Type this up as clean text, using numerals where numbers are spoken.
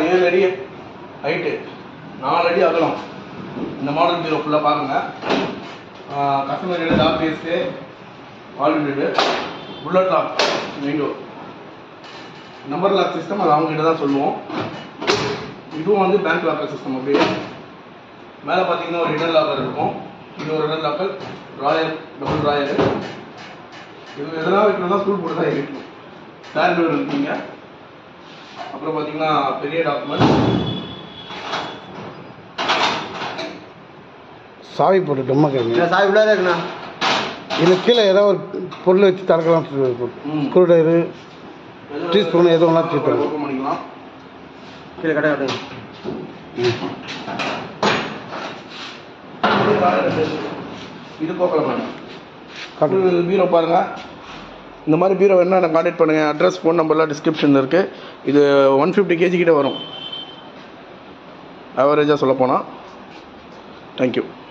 7 அடி ஹைட்டு, 4 அடி அகலம். இந்த மாடல் பீரோ ஃபுல்லாக பாருங்க. கஸ்டமர் டாக் பேஸ்ட்டு, already bullet lock window, number lock system, அது அவங்ககிட்ட தான் சொல்லுவோம். இதுவும் வந்து பேங்க் லாக்கர் சிஸ்டம். அப்படியே மேலே பார்த்தீங்கன்னா ஒரு இன்னர் லாக்கர் இருக்கும். இது ஒரு inner locker, Royal double Royal. இது எதனா வைக்கணும்னா ஸ்கூல் போட்டு தான் இருக்கணும். ஸ்டாண்ட் டோர் இருக்குங்க. அப்புறம் பார்த்தீங்கன்னா பெரிய டாக்குமெண்ட், சாவி போட்டு டொம்மா கேட்குங்க. சாவி உள்ளே இருக்குண்ணா. இதில் கீழே ஏதாவது ஒரு பொருள் வச்சு திறக்கலாம். ஸ்க்ரூ ட்ரைவரு, டீஸ்பூன் எதுவும் ஒன்றா தீர்த்து ஓப்பன் பண்ணிக்கலாம். கீழே கடை கட்டுங்க. இது போக்கலாம் மேடம். பீரோ பாருங்கள். இந்த மாதிரி பீரோ வேணால் நான் கான்டாக்ட் பண்ணுங்கள். அட்ரஸ், ஃபோன் நம்பர்லாம் டிஸ்கிரிப்ஷனில் இருக்குது. இது 150 kg கிட்ட வரும் ஆவரேஜாக சொல்ல போனால். தேங்க்யூ.